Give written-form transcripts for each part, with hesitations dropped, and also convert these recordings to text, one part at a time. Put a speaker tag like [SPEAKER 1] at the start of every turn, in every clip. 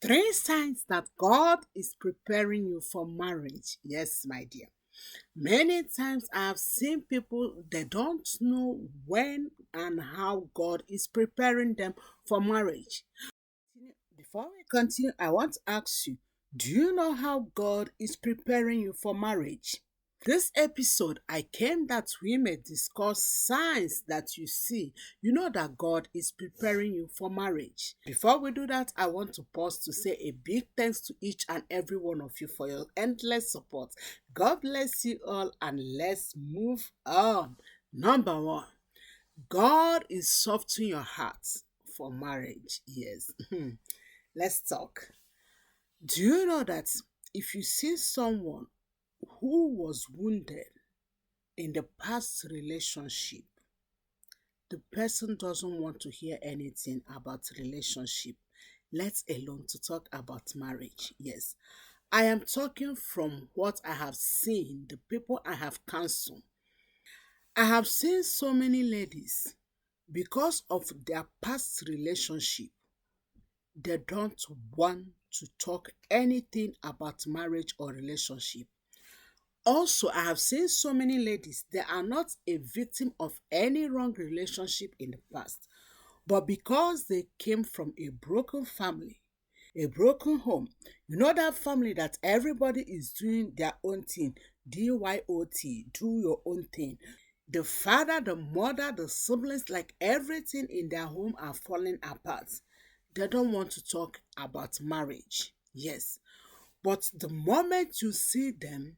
[SPEAKER 1] Three signs that God is preparing you for marriage. Yes, my dear. Many times I have seen people, they don't know when and how God is preparing them for marriage. Before we continue, I want to ask you, do you know how God is preparing you for marriage? This episode, I came that we may discuss signs that you see. You know that God is preparing you for marriage. Before we do that, I want to pause to say a big thanks to each and every one of you for your endless support. God bless you all, and let's move on. Number one, God is softening your heart for marriage. Yes. Let's talk. Do you know that if you see someone who was wounded in the past relationship, the person doesn't want to hear anything about relationship, let alone to talk about marriage? Yes, I am talking from what I have seen, the people I have counseled. I have seen so many ladies, because of their past relationship, they don't want to talk anything about marriage or relationship. Also, I have seen so many ladies, they are not a victim of any wrong relationship in the past, but because they came from a broken family, a broken home, you know that family that everybody is doing their own thing, DYOT, do your own thing. The father, the mother, the siblings, like everything in their home are falling apart. They don't want to talk about marriage. Yes. But the moment you see them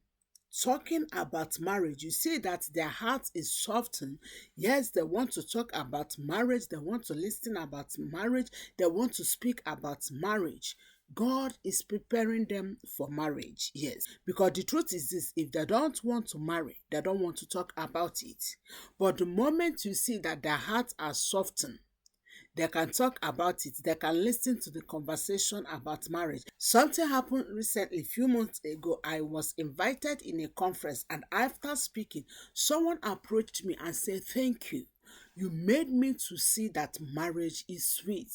[SPEAKER 1] talking about marriage, you see that their heart is softened. Yes, they want to talk about marriage, they want to listen about marriage, they want to speak about marriage. God is preparing them for marriage. Yes, because the truth is this: if they don't want to marry, they don't want to talk about it. But the moment you see that their hearts are softened, they can talk about it. They can listen to the conversation about marriage. Something happened recently, a few months ago. I was invited in a conference, and after speaking, someone approached me and said, "Thank you. You made me to see that marriage is sweet."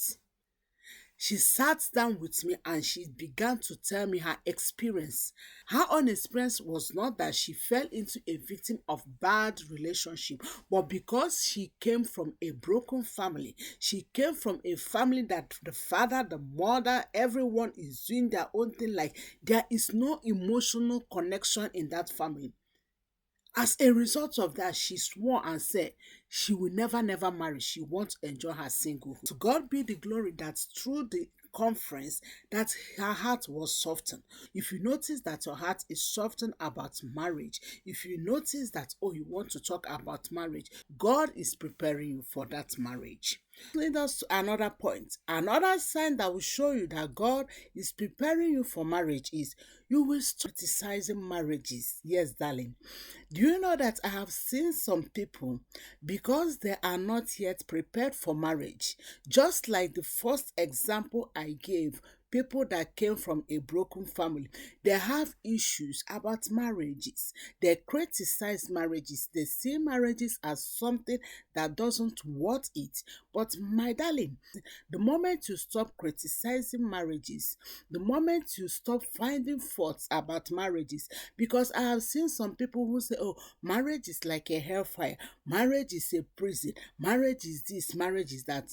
[SPEAKER 1] She sat down with me and she began to tell me her experience. Her own experience was not that she fell into a victim of bad relationship, but because she came from a broken family. She came from a family that the father, the mother, everyone is doing their own thing. Like there is no emotional connection in that family. As a result of that, she swore and said she will never marry. She wants to enjoy her singlehood. To God be the glory that through the conference that her heart was softened. If you notice that your heart is softened about marriage, if you notice that, oh, you want to talk about marriage, God is preparing you for that marriage. Lead us to another point. Another sign that will show you that God is preparing you for marriage is you will stop criticizing marriages. Yes, darling. Do you know that I have seen some people, because they are not yet prepared for marriage, just like the first example I gave, people that came from a broken family, they have issues about marriages. They criticize marriages. They see marriages as something that doesn't worth it. But my darling, the moment you stop criticizing marriages, the moment you stop finding faults about marriages, because I have seen some people who say, oh, marriage is like a hellfire, marriage is a prison, marriage is this, marriage is that.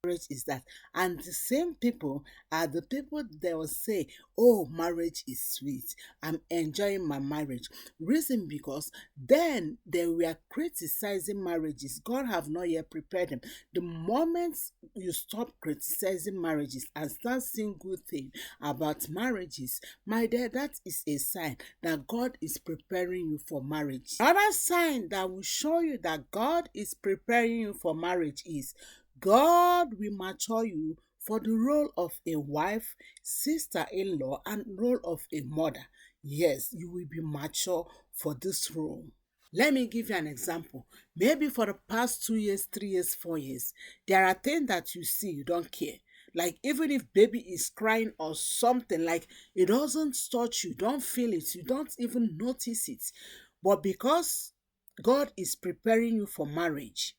[SPEAKER 1] Marriage is that, and the same people are the people that will say, oh, marriage is sweet, I'm enjoying my marriage. Reason: because then they were criticizing marriages. God have not yet prepared them. The moment you stop criticizing marriages and start seeing good things about marriages, my dear, that is a sign that God is preparing you for marriage. Another sign that will show you that God is preparing you for marriage is God will mature you for the role of a wife, sister-in-law, and role of a mother. Yes, you will be mature for this role. Let me give you an example. Maybe for the past 2 years, 3 years, 4 years, there are things that you see, you don't care. Like even if baby is crying or something, like it doesn't touch you, don't feel it, you don't even notice it. But because God is preparing you for marriage,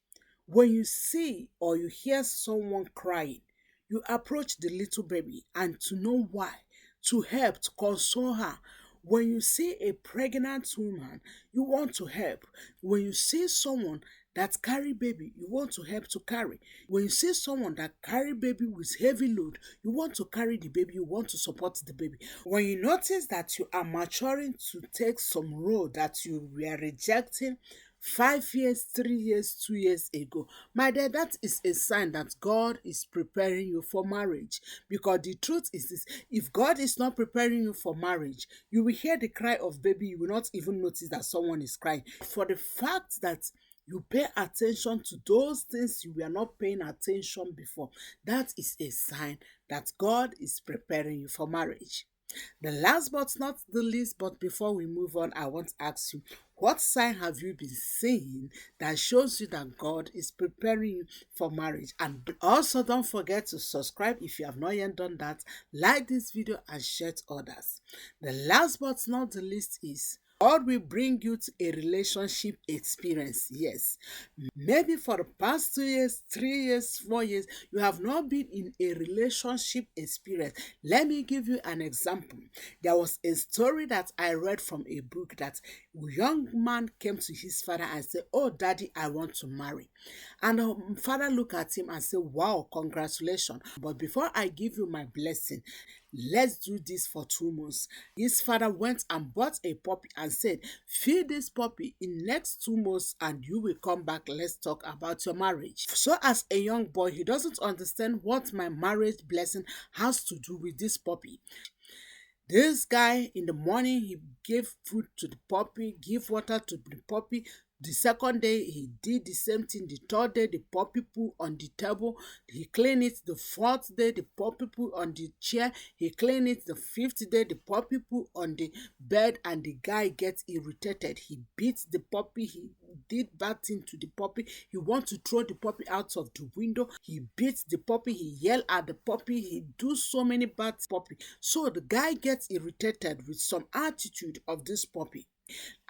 [SPEAKER 1] when you see or you hear someone crying, You approach the little baby and to know why, to help, to console her. When you see a pregnant woman, you want to help. When you see someone that carry baby, you want to help to carry. When you see someone that carry baby with heavy load, you want to carry the baby, you want to support the baby. When you notice that you are maturing to take some road that you were rejecting 5 years, 3 years, 2 years ago, my dear, that is a sign that God is preparing you for marriage. Because the truth is this: if God is not preparing you for marriage, you will hear the cry of baby, you will not even notice that someone is crying. For the fact that you pay attention to those things you were not paying attention before, that is a sign that God is preparing you for marriage. The last but not the least, but before we move on, I want to ask you, what sign have you been seeing that shows you that God is preparing you for marriage? And also don't forget to subscribe if you have not yet done that, like this video and share to others. The last but not the least is God will bring you to a relationship experience. Yes. Maybe for the past 2 years, 3 years, 4 years, you have not been in a relationship experience. Let me give you an example. There was a story that I read from a book that a young man came to his father and said, "Oh, daddy, I want to marry." And the father looked at him and said, "Wow, congratulations. But before I give you my blessing, let's do this for 2 months." His father went and bought a puppy and said, "Feed this puppy in next 2 months and you will come back. Let's talk about your marriage." So as a young boy, he doesn't understand what my marriage blessing has to do with this puppy. This guy in the morning, he gave food to the puppy, give water to the puppy. The second day, he did the same thing. The third day, the puppy poo on the table. He cleaned it. The fourth day, the puppy poo on the chair. He cleaned it. The fifth day, the puppy poo on the bed. And the guy gets irritated. He beats the puppy. He did bad thing to the puppy. He wants to throw the puppy out of the window. He beats the puppy. He yell at the puppy. He do so many bad puppy. So the guy gets irritated with some attitude of this puppy.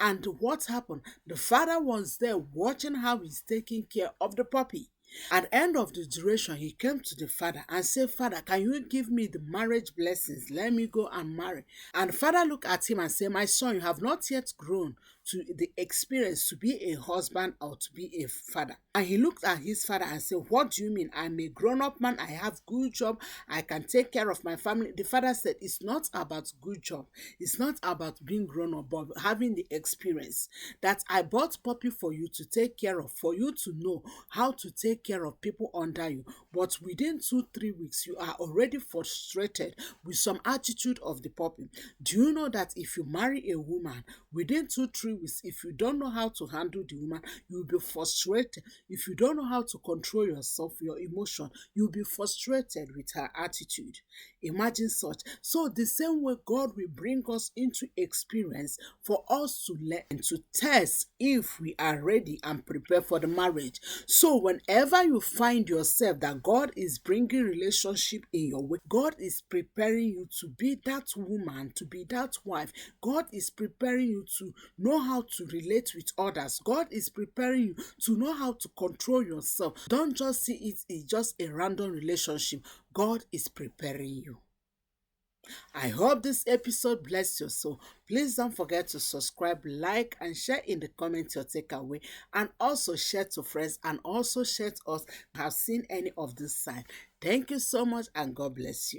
[SPEAKER 1] And what happened? The father was there watching how he's taking care of the puppy. At the end of the duration, he came to the father and said, "Father, can you give me the marriage blessings? Let me go and marry." And the father looked at him and said, "My son, you have not yet grown to the experience to be a husband or to be a father." And he looked at his father and said, "What do you mean? I'm a grown-up man. I have good job. I can take care of my family." The father said, "It's not about good job. It's not about being grown up, but having the experience that I bought puppy for you to take care of, for you to know how to take care of people under you. But within 2, 3 weeks, you are already frustrated with some attitude of the puppy. Do you know that if you marry a woman, within 2, 3 weeks, if you don't know how to handle the woman, you'll be frustrated. If you don't know how to control yourself, your emotion, you'll be frustrated with her attitude." Imagine such. So the same way God will bring us into experience for us to learn and to test if we are ready and prepared for the marriage. So whenever you find yourself that God is bringing relationship in your way, God is preparing you to be that woman, to be that wife. God is preparing you to know how to relate with others. God is preparing you to know how to control yourself. Don't just see it as just a random relationship. God is preparing you. I hope this episode blessed your soul. Please don't forget to subscribe, like, and share in the comments your takeaway, and also share to friends, and also share to us who have seen any of this sign. Thank you so much, and God bless you.